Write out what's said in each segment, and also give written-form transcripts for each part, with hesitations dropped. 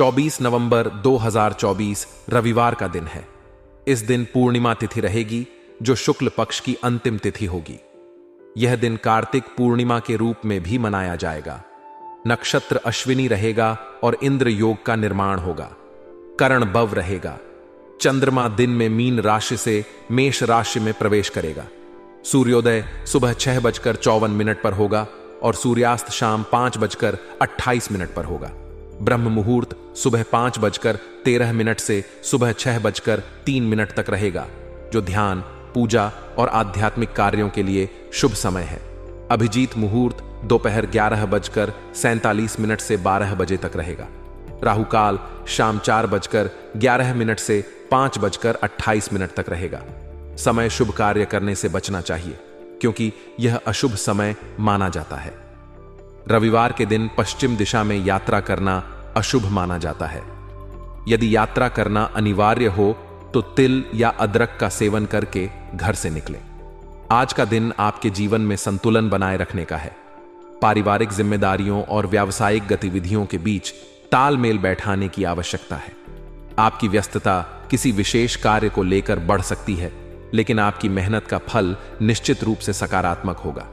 24 नवंबर 2024 रविवार का दिन है। इस दिन पूर्णिमा तिथि रहेगी जो शुक्ल पक्ष की अंतिम तिथि होगी। यह दिन कार्तिक पूर्णिमा के रूप में भी मनाया जाएगा। नक्षत्र अश्विनी रहेगा और इंद्र योग का निर्माण होगा। करण भव रहेगा। चंद्रमा दिन में मीन राशि से मेष राशि में प्रवेश करेगा। सूर्योदय सुबह 6:54 पर होगा और सूर्यास्त शाम 5:28 पर होगा। ब्रह्म मुहूर्त सुबह 5:13 से सुबह 6:03 तक रहेगा, जो ध्यान, पूजा और आध्यात्मिक कार्यों के लिए शुभ समय है। अभिजीत मुहूर्त दोपहर 11:47 से 12 बजे तक रहेगा। राहुकाल शाम 4:11 से 5:28 तक रहेगा। समय शुभ कार्य करने से बचना चाहिए क्योंकि यह अशुभ समय माना जाता है। रविवार के दिन पश्चिम दिशा में यात्रा करना अशुभ माना जाता है। यदि यात्रा करना अनिवार्य हो तो तिल या अदरक का सेवन करके घर से निकलें। आज का दिन आपके जीवन में संतुलन बनाए रखने का है। पारिवारिक जिम्मेदारियों और व्यावसायिक गतिविधियों के बीच तालमेल बैठाने की आवश्यकता है। आपकी व्यस्तता किसी विशेष कार्य को लेकर बढ़ सकती है, लेकिन आपकी मेहनत का फल निश्चित रूप से सकारात्मक होगा।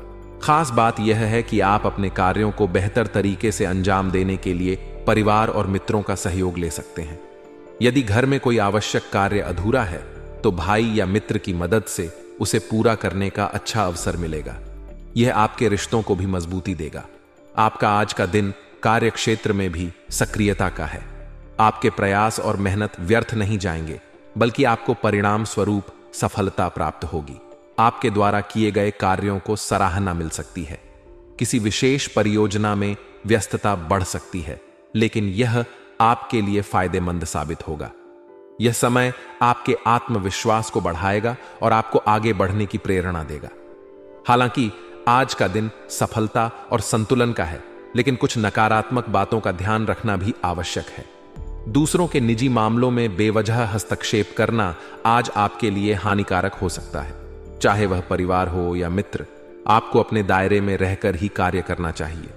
खास बात यह है कि आप अपने कार्यों को बेहतर तरीके से अंजाम देने के लिए परिवार और मित्रों का सहयोग ले सकते हैं। यदि घर में कोई आवश्यक कार्य अधूरा है तो भाई या मित्र की मदद से उसे पूरा करने का अच्छा अवसर मिलेगा। यह आपके रिश्तों को भी मजबूती देगा। आपका आज का दिन कार्य क्षेत्र में भी सक्रियता का है। आपके प्रयास और मेहनत व्यर्थ नहीं जाएंगे, बल्कि आपको परिणाम स्वरूप सफलता प्राप्त होगी। आपके द्वारा किए गए कार्यों को सराहना मिल सकती है। किसी विशेष परियोजना में व्यस्तता बढ़ सकती है, लेकिन यह आपके लिए फायदेमंद साबित होगा। यह समय आपके आत्मविश्वास को बढ़ाएगा और आपको आगे बढ़ने की प्रेरणा देगा। हालांकि आज का दिन सफलता और संतुलन का है, लेकिन कुछ नकारात्मक बातों का ध्यान रखना भी आवश्यक है। दूसरों के निजी मामलों में बेवजह हस्तक्षेप करना आज आपके लिए हानिकारक हो सकता है। चाहे वह परिवार हो या मित्र, आपको अपने दायरे में रहकर ही कार्य करना चाहिए।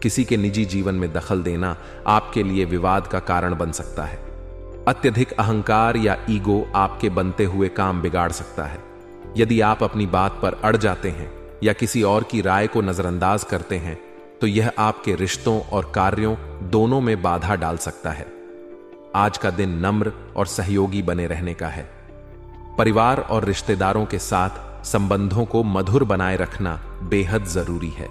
किसी के निजी जीवन में दखल देना आपके लिए विवाद का कारण बन सकता है। अत्यधिक अहंकार या ईगो आपके बनते हुए काम बिगाड़ सकता है। यदि आप अपनी बात पर अड़ जाते हैं या किसी और की राय को नजरअंदाज करते हैं तो यह आपके रिश्तों और कार्यों दोनों में बाधा डाल सकता है। आज का दिन नम्र और सहयोगी बने रहने का है। परिवार और रिश्तेदारों के साथ संबंधों को मधुर बनाए रखना बेहद जरूरी है।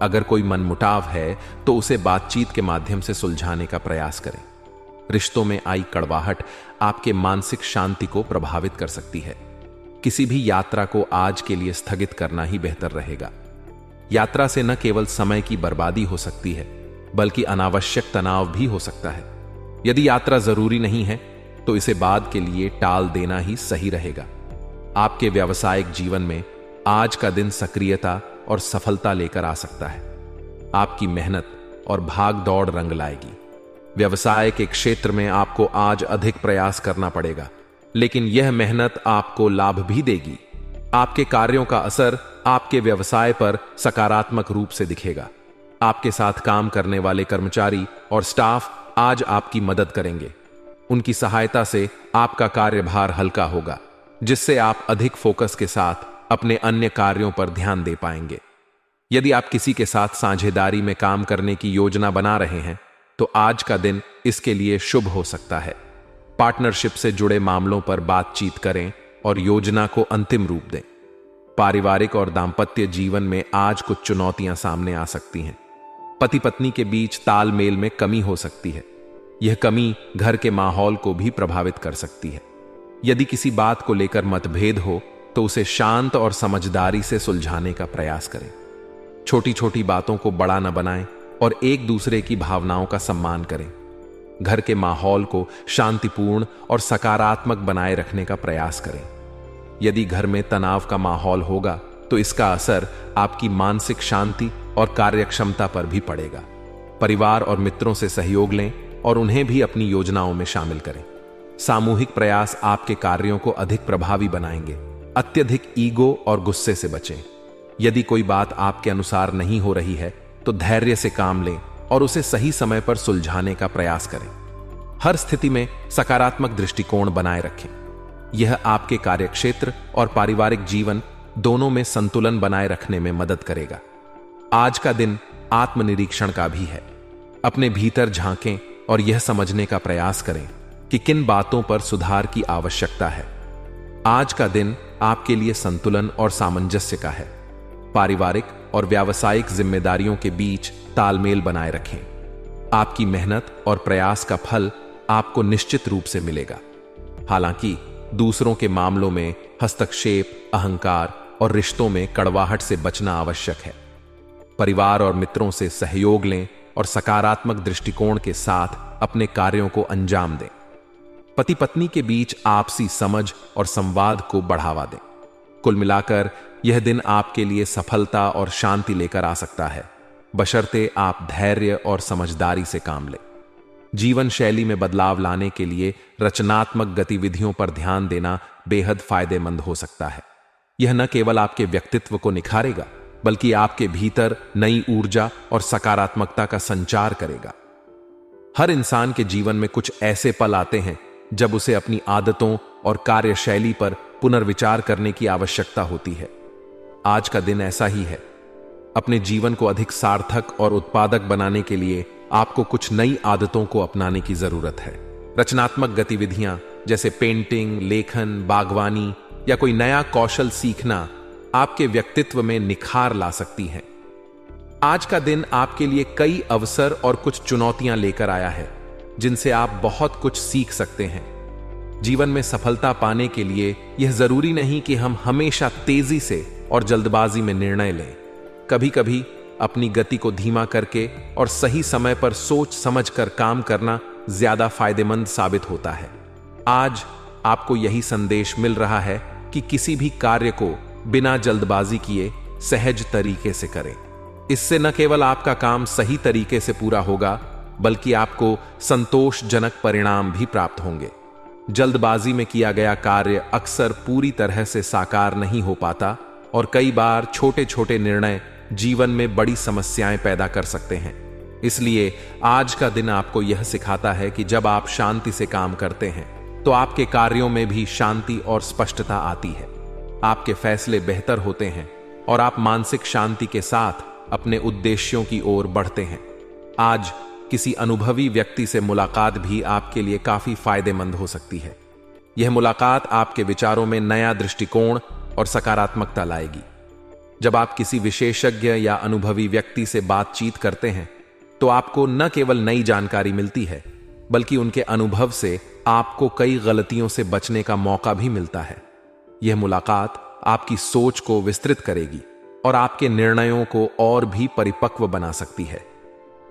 अगर कोई मनमुटाव है तो उसे बातचीत के माध्यम से सुलझाने का प्रयास करें। रिश्तों में आई कड़वाहट आपके मानसिक शांति को प्रभावित कर सकती है। किसी भी यात्रा को आज के लिए स्थगित करना ही बेहतर रहेगा। यात्रा से न केवल समय की बर्बादी हो सकती है, बल्कि अनावश्यक तनाव भी हो सकता है। यदि यात्रा जरूरी नहीं है तो इसे बाद के लिए टाल देना ही सही रहेगा। आपके व्यावसायिक जीवन में आज का दिन सक्रियता और सफलता लेकर आ सकता है। आपकी मेहनत और भाग दौड़ रंग लाएगी। व्यवसाय के क्षेत्र में आपको आज अधिक प्रयास करना पड़ेगा, लेकिन यह मेहनत आपको लाभ भी देगी। आपके कार्यों का असर आपके व्यवसाय पर सकारात्मक रूप से दिखेगा। आपके साथ काम करने वाले कर्मचारी और स्टाफ आज आपकी मदद करेंगे। उनकी सहायता से आपका कार्यभार हल्का होगा, जिससे आप अधिक फोकस के साथ अपने अन्य कार्यों पर ध्यान दे पाएंगे। यदि आप किसी के साथ साझेदारी में काम करने की योजना बना रहे हैं तो आज का दिन इसके लिए शुभ हो सकता है। पार्टनरशिप से जुड़े मामलों पर बातचीत करें और योजना को अंतिम रूप दें। पारिवारिक और दांपत्य जीवन में आज कुछ चुनौतियां सामने आ सकती हैं। पति पत्नी के बीच तालमेल में कमी हो सकती है। यह कमी घर के माहौल को भी प्रभावित कर सकती है। यदि किसी बात को लेकर मतभेद हो तो उसे शांत और समझदारी से सुलझाने का प्रयास करें। छोटी छोटी बातों को बड़ा न बनाएं और एक दूसरे की भावनाओं का सम्मान करें। घर के माहौल को शांतिपूर्ण और सकारात्मक बनाए रखने का प्रयास करें। यदि घर में तनाव का माहौल होगा तो इसका असर आपकी मानसिक शांति और कार्यक्षमता पर भी पड़ेगा। परिवार और मित्रों से सहयोग लें और उन्हें भी अपनी योजनाओं में शामिल करें। सामूहिक प्रयास आपके कार्यों को अधिक प्रभावी बनाएंगे। अत्यधिक ईगो और गुस्से से बचें। यदि कोई बात आपके अनुसार नहीं हो रही है तो धैर्य से काम लें और उसे सही समय पर सुलझाने का प्रयास करें। हर स्थिति में सकारात्मक दृष्टिकोण बनाए रखें। यह आपके कार्यक्षेत्र और पारिवारिक जीवन दोनों में संतुलन बनाए रखने में मदद करेगा। आज का दिन आत्मनिरीक्षण का भी है। अपने भीतर झांकें और यह समझने का प्रयास करें कि किन बातों पर सुधार की आवश्यकता है। आज का दिन आपके लिए संतुलन और सामंजस्य का है। पारिवारिक और व्यावसायिक जिम्मेदारियों के बीच तालमेल बनाए रखें। आपकी मेहनत और प्रयास का फल आपको निश्चित रूप से मिलेगा। हालांकि दूसरों के मामलों में हस्तक्षेप, अहंकार और रिश्तों में कड़वाहट से बचना आवश्यक है। परिवार और मित्रों से सहयोग लें और सकारात्मक दृष्टिकोण के साथ अपने कार्यों को अंजाम दें। पति पत्नी के बीच आपसी समझ और संवाद को बढ़ावा दें। कुल मिलाकर यह दिन आपके लिए सफलता और शांति लेकर आ सकता है, बशर्ते आप धैर्य और समझदारी से काम लें। जीवन शैली में बदलाव लाने के लिए रचनात्मक गतिविधियों पर ध्यान देना बेहद फायदेमंद हो सकता है। यह न केवल आपके व्यक्तित्व को निखारेगा, बल्कि आपके भीतर नई ऊर्जा और सकारात्मकता का संचार करेगा। हर इंसान के जीवन में कुछ ऐसे पल आते हैं जब उसे अपनी आदतों और कार्यशैली पर पुनर्विचार करने की आवश्यकता होती है। आज का दिन ऐसा ही है। अपने जीवन को अधिक सार्थक और उत्पादक बनाने के लिए आपको कुछ नई आदतों को अपनाने की जरूरत है। रचनात्मक गतिविधियां जैसे पेंटिंग, लेखन, बागवानी या कोई नया कौशल सीखना आपके व्यक्तित्व में निखार ला सकती हैं। आज का दिन आपके लिए कई अवसर और कुछ चुनौतियां लेकर आया है, जिनसे आप बहुत कुछ सीख सकते हैं। जीवन में सफलता पाने के लिए यह जरूरी नहीं कि हम हमेशा तेजी से और जल्दबाजी में निर्णय लें। कभी कभी अपनी गति को धीमा करके और सही समय पर सोच समझकर काम करना ज्यादा फायदेमंद साबित होता है। आज आपको यही संदेश मिल रहा है कि किसी भी कार्य को बिना जल्दबाजी किए सहज तरीके से करें। इससे न केवल आपका काम सही तरीके से पूरा होगा, बल्कि आपको संतोषजनक परिणाम भी प्राप्त होंगे। जल्दबाजी में किया गया कार्य अक्सर पूरी तरह से साकार नहीं हो पाता और कई बार छोटे छोटे निर्णय जीवन में बड़ी समस्याएं पैदा कर सकते हैं। इसलिए आज का दिन आपको यह सिखाता है कि जब आप शांति से काम करते हैं तो आपके कार्यों में भी शांति और स्पष्टता आती है। आपके फैसले बेहतर होते हैं और आप मानसिक शांति के साथ अपने उद्देश्यों की ओर बढ़ते हैं। आज किसी अनुभवी व्यक्ति से मुलाकात भी आपके लिए काफी फायदेमंद हो सकती है। यह मुलाकात आपके विचारों में नया दृष्टिकोण और सकारात्मकता लाएगी। जब आप किसी विशेषज्ञ या अनुभवी व्यक्ति से बातचीत करते हैं तो आपको न केवल नई जानकारी मिलती है, बल्कि उनके अनुभव से आपको कई गलतियों से बचने का मौका भी मिलता है। यह मुलाकात आपकी सोच को विस्तृत करेगी और आपके निर्णयों को और भी परिपक्व बना सकती है।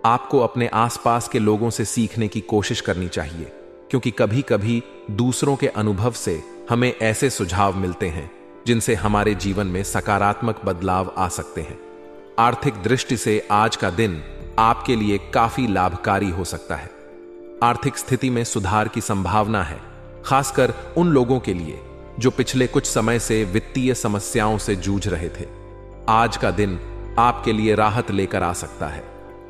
आपको अपने आसपास के लोगों से सीखने की कोशिश करनी चाहिए, क्योंकि कभी कभी दूसरों के अनुभव से हमें ऐसे सुझाव मिलते हैं जिनसे हमारे जीवन में सकारात्मक बदलाव आ सकते हैं। आर्थिक दृष्टि से आज का दिन आपके लिए काफी लाभकारी हो सकता है। आर्थिक स्थिति में सुधार की संभावना है, खासकर उन लोगों के लिए जो पिछले कुछ समय से वित्तीय समस्याओं से जूझ रहे थे। आज का दिन आपके लिए राहत लेकर आ सकता है।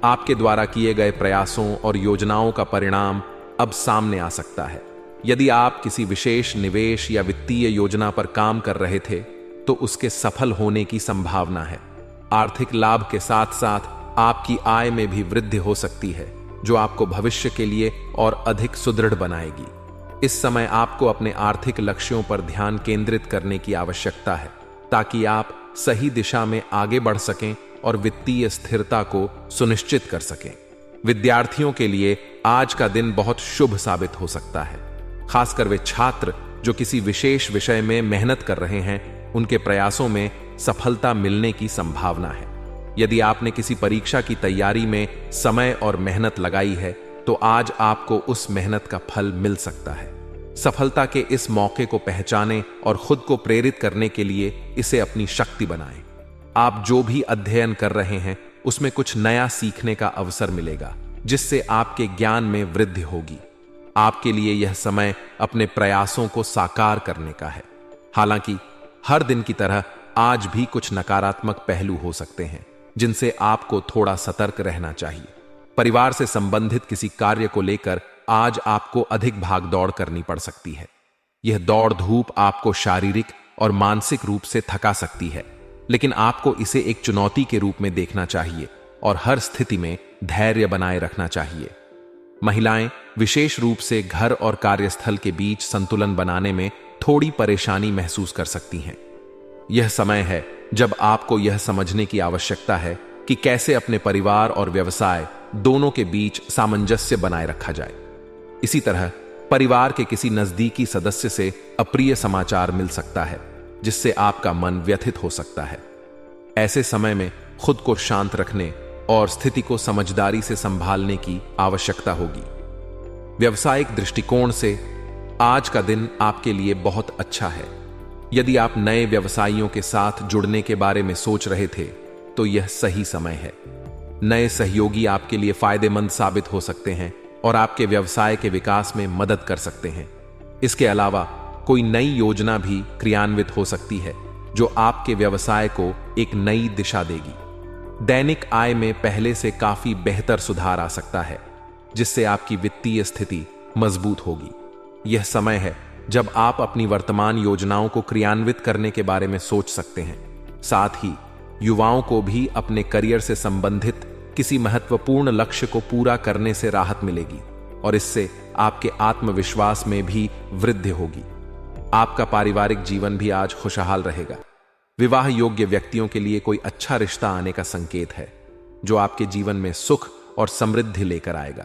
आपके द्वारा किए गए प्रयासों और योजनाओं का परिणाम अब सामने आ सकता है। यदि आप किसी विशेष निवेश या वित्तीय योजना पर काम कर रहे थे तो उसके सफल होने की संभावना है। आर्थिक लाभ के साथ साथ आपकी आय में भी वृद्धि हो सकती है, जो आपको भविष्य के लिए और अधिक सुदृढ़ बनाएगी। इस समय आपको अपने आर्थिक लक्ष्यों पर ध्यान केंद्रित करने की आवश्यकता है, ताकि आप सही दिशा में आगे बढ़ सकें और वित्तीय स्थिरता को सुनिश्चित कर सकें। विद्यार्थियों के लिए आज का दिन बहुत शुभ साबित हो सकता है। खासकर वे छात्र जो किसी विशेष विषय में मेहनत कर रहे हैं, उनके प्रयासों में सफलता मिलने की संभावना है। यदि आपने किसी परीक्षा की तैयारी में समय और मेहनत लगाई है तो आज आपको उस मेहनत का फल मिल सकता है। सफलता के इस मौके को पहचानें और खुद को प्रेरित करने के लिए इसे अपनी शक्ति बनाएं। आप जो भी अध्ययन कर रहे हैं उसमें कुछ नया सीखने का अवसर मिलेगा, जिससे आपके ज्ञान में वृद्धि होगी। आपके लिए यह समय अपने प्रयासों को साकार करने का है। हालांकि हर दिन की तरह आज भी कुछ नकारात्मक पहलू हो सकते हैं, जिनसे आपको थोड़ा सतर्क रहना चाहिए। परिवार से संबंधित किसी कार्य को लेकर आज आपको अधिक भागदौड़ करनी पड़ सकती है। यह दौड़ धूप आपको शारीरिक और मानसिक रूप से थका सकती है, लेकिन आपको इसे एक चुनौती के रूप में देखना चाहिए और हर स्थिति में धैर्य बनाए रखना चाहिए। महिलाएं विशेष रूप से घर और कार्यस्थल के बीच संतुलन बनाने में थोड़ी परेशानी महसूस कर सकती हैं। यह समय है जब आपको यह समझने की आवश्यकता है कि कैसे अपने परिवार और व्यवसाय दोनों के बीच सामंजस्य बनाए रखा जाए। इसी तरह परिवार के किसी नजदीकी सदस्य से अप्रिय समाचार मिल सकता है, जिससे आपका मन व्यथित हो सकता है। ऐसे समय में खुद को शांत रखने और स्थिति को समझदारी से संभालने की आवश्यकता होगी। व्यवसायिक दृष्टिकोण से आज का दिन आपके लिए बहुत अच्छा है। यदि आप नए व्यवसायियों के साथ जुड़ने के बारे में सोच रहे थे, तो यह सही समय है। नए सहयोगी आपके लिए फायदेमंद साबित हो सकते हैं और आपके व्यवसाय के विकास में मदद कर सकते हैं। इसके अलावा कोई नई योजना भी क्रियान्वित हो सकती है जो आपके व्यवसाय को एक नई दिशा देगी। दैनिक आय में पहले से काफी बेहतर सुधार आ सकता है, जिससे आपकी वित्तीय स्थिति मजबूत होगी। यह समय है जब आप अपनी वर्तमान योजनाओं को क्रियान्वित करने के बारे में सोच सकते हैं। साथ ही युवाओं को भी अपने करियर से संबंधित किसी महत्वपूर्ण लक्ष्य को पूरा करने से राहत मिलेगी और इससे आपके आत्मविश्वास में भी वृद्धि होगी। आपका पारिवारिक जीवन भी आज खुशहाल रहेगा। विवाह योग्य व्यक्तियों के लिए कोई अच्छा रिश्ता आने का संकेत है, जो आपके जीवन में सुख और समृद्धि लेकर आएगा।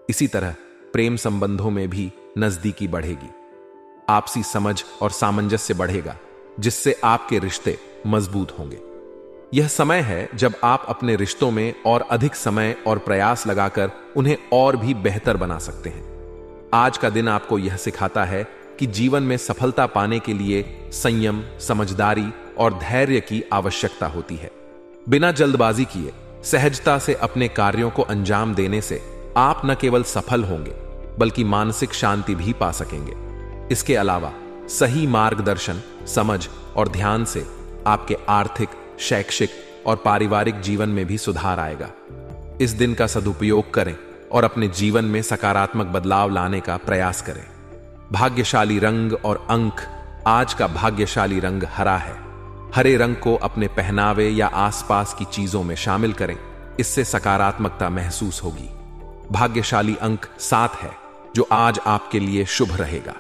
इसी तरह प्रेम संबंधों में भी नजदीकी बढ़ेगी। आपसी समझ और सामंजस्य बढ़ेगा, जिससे आपके रिश्ते मजबूत होंगे। यह समय है जब आप अपने रिश्तों में और अधिक समय और प्रयास लगाकर उन्हें और भी बेहतर बना सकते हैं। आज का दिन आपको यह सिखाता है कि जीवन में सफलता पाने के लिए संयम, समझदारी और धैर्य की आवश्यकता होती है। बिना जल्दबाजी किए सहजता से अपने कार्यों को अंजाम देने से आप न केवल सफल होंगे, बल्कि मानसिक शांति भी पा सकेंगे। इसके अलावा सही मार्गदर्शन, समझ और ध्यान से आपके आर्थिक, शैक्षिक और पारिवारिक जीवन में भी सुधार आएगा। इस दिन का सदुपयोग करें और अपने जीवन में सकारात्मक बदलाव लाने का प्रयास करें। भाग्यशाली रंग और अंक। आज का भाग्यशाली रंग हरा है। हरे रंग को अपने पहनावे या आसपास की चीजों में शामिल करें, इससे सकारात्मकता महसूस होगी। भाग्यशाली अंक 7 है, जो आज आपके लिए शुभ रहेगा।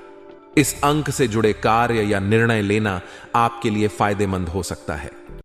इस अंक से जुड़े कार्य या निर्णय लेना आपके लिए फायदेमंद हो सकता है।